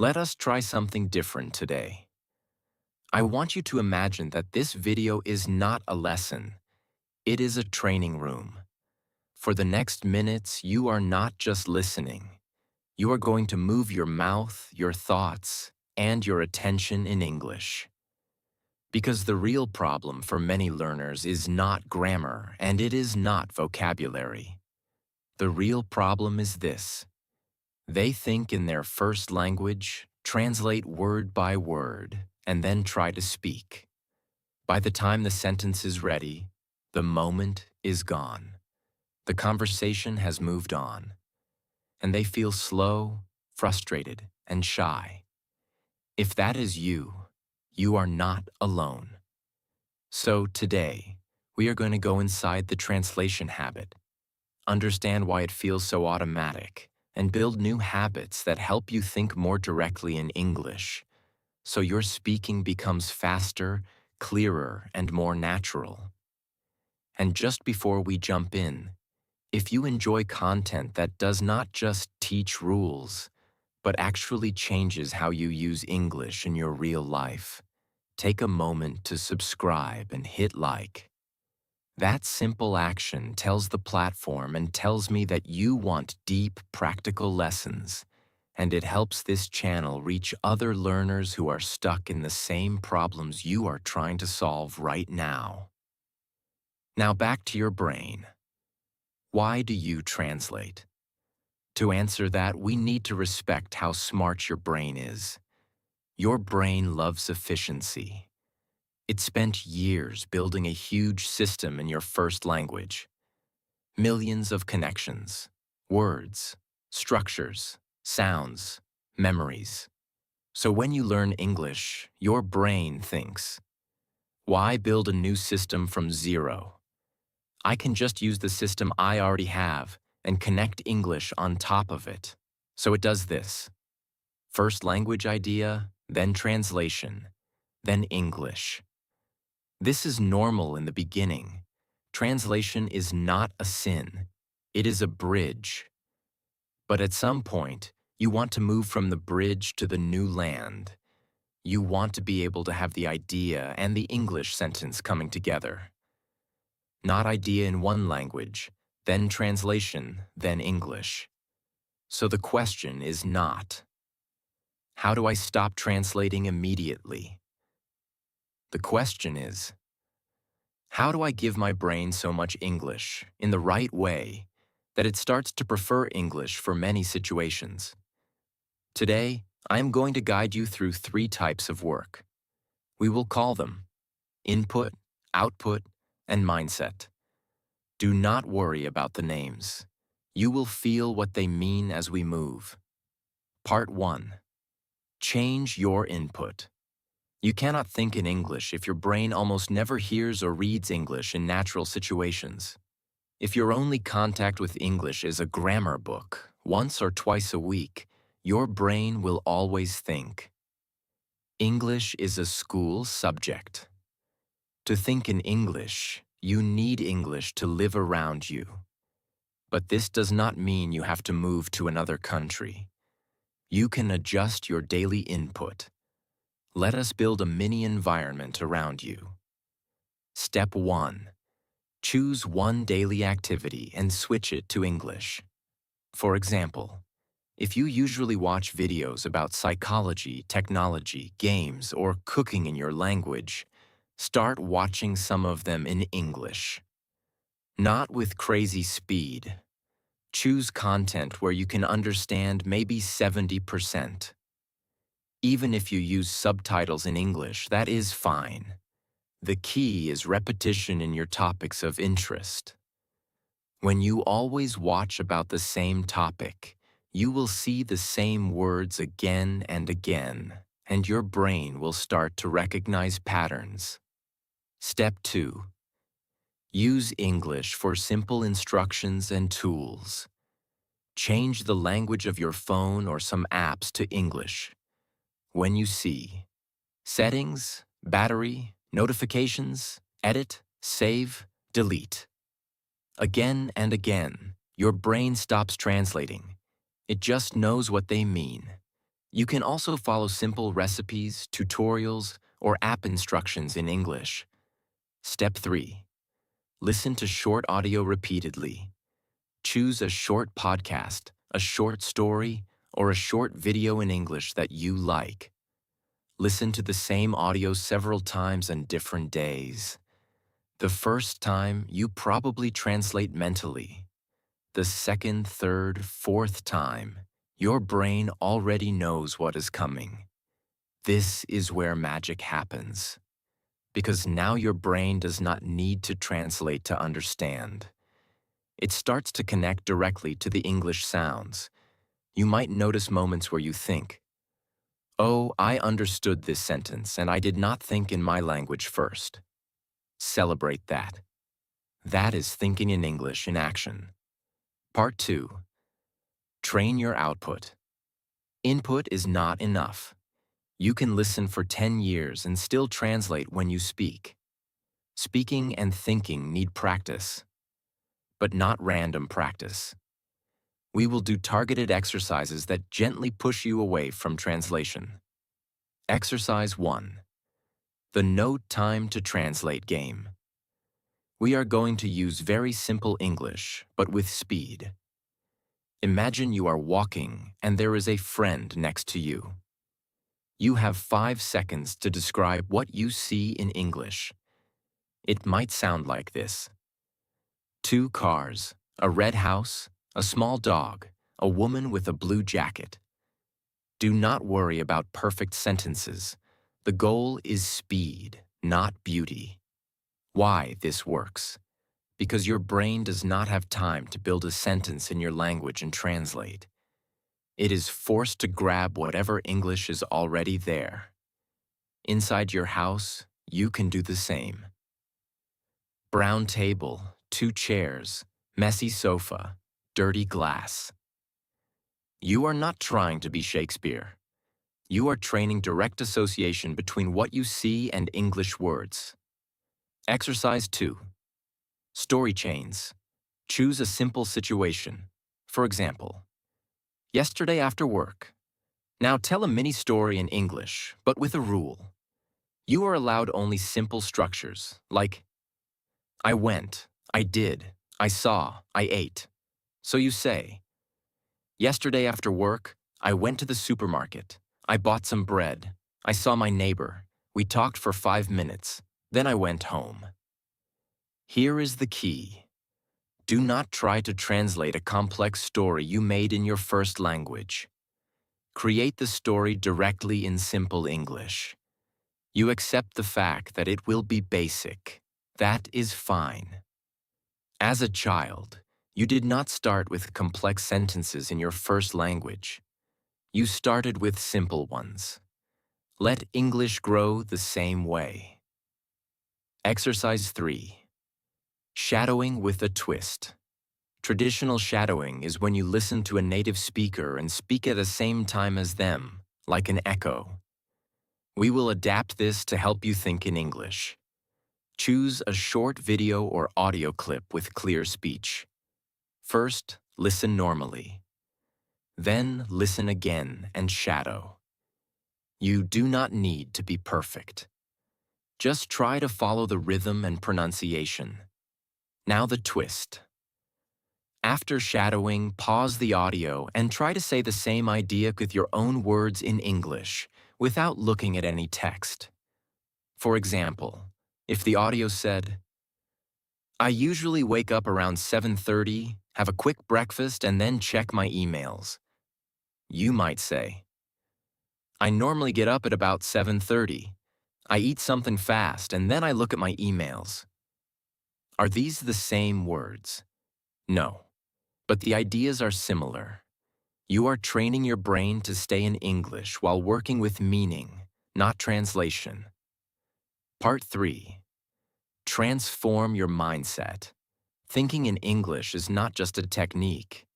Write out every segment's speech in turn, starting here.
Let us try something different today. I want you to imagine that this video is not a lesson. It is a training room. For the next minutes, you are not just listening. You are going to move your mouth, your thoughts, and your attention in English. Because the real problem for many learners is not grammar and it is not vocabulary. The real problem is this. They think in their first language, translate word by word, and then try to speak. By the time the sentence is ready, the moment is gone. The conversation has moved on, and they feel slow, frustrated, and shy. If that is you, you are not alone. So today, we are going to go inside the translation habit, understand why it feels so automatic, and build new habits that help you think more directly in English, so your speaking becomes faster, clearer, and more natural. And just before we jump in, if you enjoy content that does not just teach rules, but actually changes how you use English in your real life, take a moment to subscribe and hit like. That simple action tells the platform and tells me that you want deep, practical lessons, and it helps this channel reach other learners who are stuck in the same problems you are trying to solve right now. Now back to your brain. Why do you translate? To answer that, we need to respect how smart your brain is. Your brain loves efficiency. It spent years building a huge system in your first language. Millions of connections, words, structures, sounds, memories. So when you learn English, your brain thinks, why build a new system from zero? I can just use the system I already have and connect English on top of it. So it does this. First language idea, then translation, then English. This is normal in the beginning. Translation is not a sin. It is a bridge. But at some point, you want to move from the bridge to the new land. You want to be able to have the idea and the English sentence coming together. Not idea in one language, then translation, then English. So the question is not, how do I stop translating immediately? The question is, how do I give my brain so much English in the right way that it starts to prefer English for many situations? Today, I am going to guide you through 3 types of work. We will call them input, output, and mindset. Do not worry about the names. You will feel what they mean as we move. Part 1. Change your input. You cannot think in English if your brain almost never hears or reads English in natural situations. If your only contact with English is a grammar book, once or twice a week, your brain will always think. English is a school subject. To think in English, you need English to live around you. But this does not mean you have to move to another country. You can adjust your daily input. Let us build a mini environment around you. Step 1. Choose one daily activity and switch it to English. For example, if you usually watch videos about psychology, technology, games, or cooking in your language, start watching some of them in English. Not with crazy speed. Choose content where you can understand maybe 70%. Even if you use subtitles in English, that is fine. The key is repetition in your topics of interest. When you always watch about the same topic, you will see the same words again and again, and your brain will start to recognize patterns. Step 2. Use English for simple instructions and tools. Change the language of your phone or some apps to English. When you see settings, battery, notifications, edit, save, delete. Again and again, your brain stops translating. It just knows what they mean. You can also follow simple recipes, tutorials, or app instructions in English. Step 3. Listen to short audio repeatedly. Choose a short podcast, a short story, or a short video in English that you like. Listen to the same audio several times on different days. The first time, you probably translate mentally. The second, third, fourth time, your brain already knows what is coming. This is where magic happens. Because now your brain does not need to translate to understand. It starts to connect directly to the English sounds. You might notice moments where you think, "Oh, I understood this sentence and I did not think in my language first." Celebrate that. That is thinking in English in action. Part 2. Train your output. Input is not enough. You can listen for 10 years and still translate when you speak. Speaking and thinking need practice, but not random practice. We will do targeted exercises that gently push you away from translation. Exercise 1. The No Time to Translate game. We are going to use very simple English, but with speed. Imagine you are walking and there is a friend next to you. You have 5 seconds to describe what you see in English. It might sound like this: 2 cars, a red house, a small dog, a woman with a blue jacket. Do not worry about perfect sentences. The goal is speed, not beauty. Why this works? Because your brain does not have time to build a sentence in your language and translate. It is forced to grab whatever English is already there. Inside your house, you can do the same. Brown table, 2 chairs, messy sofa, dirty glass. You are not trying to be Shakespeare. You are training direct association between what you see and English words. Exercise 2. Story chains. Choose a simple situation. For example, yesterday after work. Now tell a mini story in English, but with a rule. You are allowed only simple structures, like I went, I did, I saw, I ate. So you say, yesterday after work, I went to the supermarket. I bought some bread. I saw my neighbor. We talked for 5 minutes. Then I went home. Here is the key. Do not try to translate a complex story you made in your first language. Create the story directly in simple English. You accept the fact that it will be basic. That is fine. As a child, you did not start with complex sentences in your first language. You started with simple ones. Let English grow the same way. Exercise 3. Shadowing with a twist. Traditional shadowing is when you listen to a native speaker and speak at the same time as them, like an echo. We will adapt this to help you think in English. Choose a short video or audio clip with clear speech. First, listen normally. Then, listen again and shadow. You do not need to be perfect. Just try to follow the rhythm and pronunciation. Now the twist. After shadowing, pause the audio and try to say the same idea with your own words in English, without looking at any text. For example, if the audio said, I usually wake up around 7:30, have a quick breakfast, and then check my emails. You might say, I normally get up at about 7:30. I eat something fast, and then I look at my emails. Are these the same words? No, but the ideas are similar. You are training your brain to stay in English while working with meaning, not translation. Part 3. Transform your mindset. Thinking in English is not just a technique.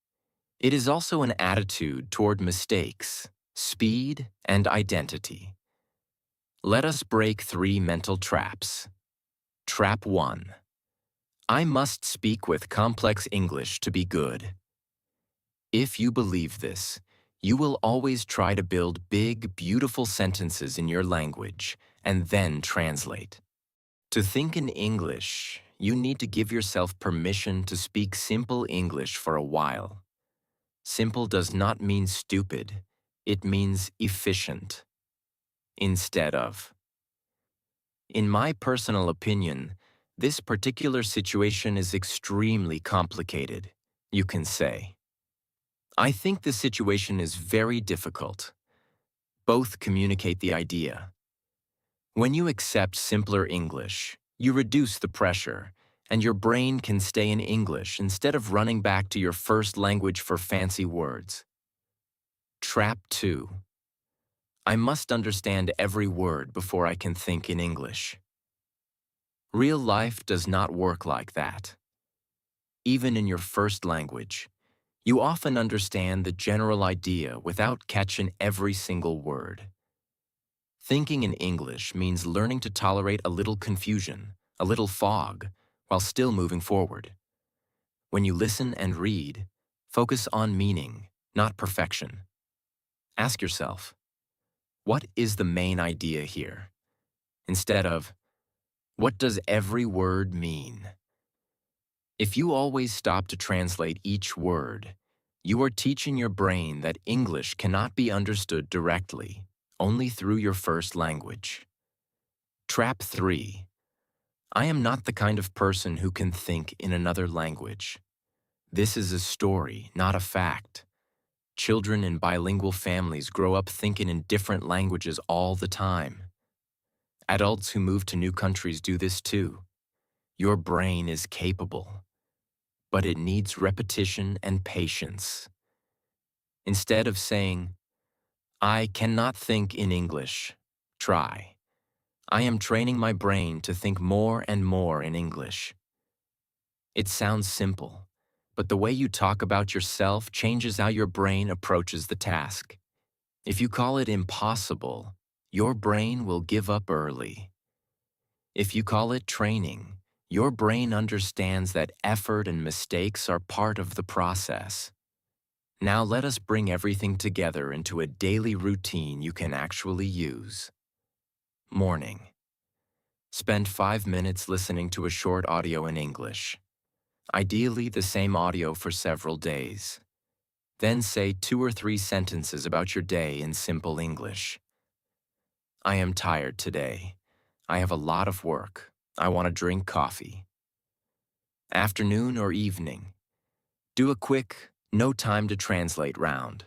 It is also an attitude toward mistakes, speed, and identity. Let us break 3 mental traps. Trap 1. I must speak with complex English to be good. If you believe this, You will always try to build big, beautiful sentences in your language and then translate. To think in English, you need to give yourself permission to speak simple English for a while. Simple does not mean stupid, it means efficient. Instead of. In my personal opinion, this particular situation is extremely complicated, you can say. I think the situation is very difficult. Both communicate the idea. When you accept simpler English, you reduce the pressure, and your brain can stay in English instead of running back to your first language for fancy words. Trap 2. I must understand every word before I can think in English. Real life does not work like that. Even in your first language, you often understand the general idea without catching every single word. Thinking in English means learning to tolerate a little confusion, a little fog, while still moving forward. When you listen and read, focus on meaning, not perfection. Ask yourself, what is the main idea here? Instead of, what does every word mean? If you always stop to translate each word, you are teaching your brain that English cannot be understood directly, only through your first language. Trap 3. I am not the kind of person who can think in another language. This is a story, not a fact. Children in bilingual families grow up thinking in different languages all the time. Adults who move to new countries do this too. Your brain is capable, but it needs repetition and patience. Instead of saying, I cannot think in English, try. I am training my brain to think more and more in English. It sounds simple, but the way you talk about yourself changes how your brain approaches the task. If you call it impossible, your brain will give up early. If you call it training, your brain understands that effort and mistakes are part of the process. Now let us bring everything together into a daily routine you can actually use. Morning. Spend 5 minutes listening to a short audio in English. Ideally, the same audio for several days. Then say 2 or 3 sentences about your day in simple English. I am tired today. I have a lot of work. I want to drink coffee. Afternoon or evening. Do a quick, no time to translate round.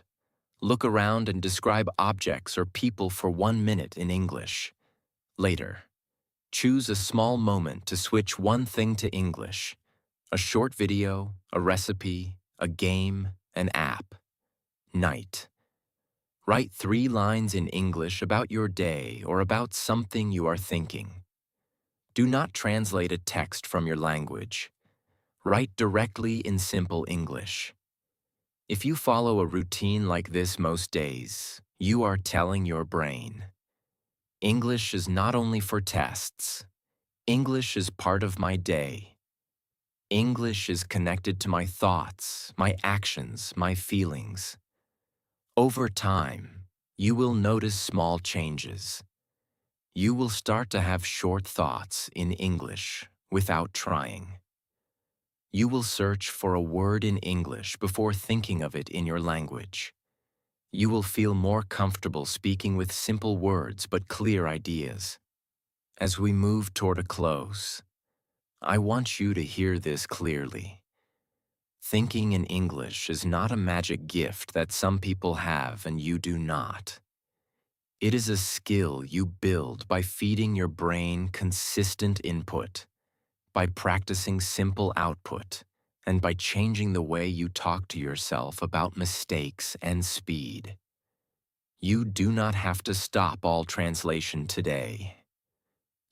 Look around and describe objects or people for 1 minute in English. Later. Choose a small moment to switch one thing to English. A short video, a recipe, a game, an app. Night. Write 3 lines in English about your day or about something you are thinking. Do not translate a text from your language. Write directly in simple English. If you follow a routine like this most days, you are telling your brain, English is not only for tests. English is part of my day. English is connected to my thoughts, my actions, my feelings. Over time, you will notice small changes. You will start to have short thoughts in English without trying. You will search for a word in English before thinking of it in your language. You will feel more comfortable speaking with simple words but clear ideas. As we move toward a close, I want you to hear this clearly. Thinking in English is not a magic gift that some people have and you do not. It is a skill you build by feeding your brain consistent input, by practicing simple output, and by changing the way you talk to yourself about mistakes and speed. You do not have to stop all translation today.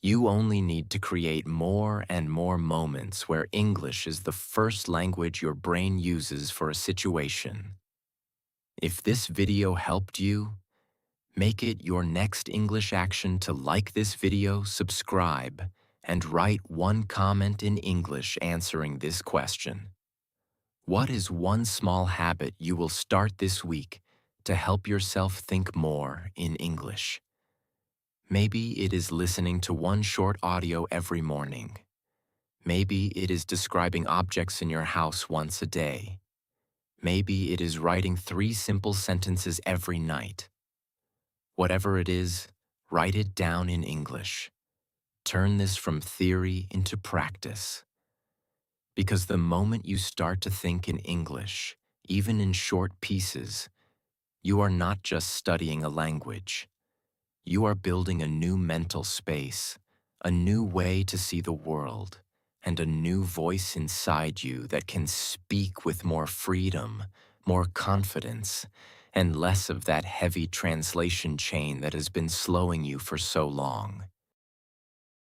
You only need to create more and more moments where English is the first language your brain uses for a situation. If this video helped you, make it your next English action to like this video, subscribe, and write 1 comment in English answering this question. What is one small habit you will start this week to help yourself think more in English. Maybe it is listening to one short audio every morning. Maybe it is describing objects in your house once a day. Maybe it is writing 3 simple sentences every night. Whatever it is, write it down in English. Turn this from theory into practice. Because the moment you start to think in English, even in short pieces, you are not just studying a language. You are building a new mental space, a new way to see the world, and a new voice inside you that can speak with more freedom, more confidence, and less of that heavy translation chain that has been slowing you for so long.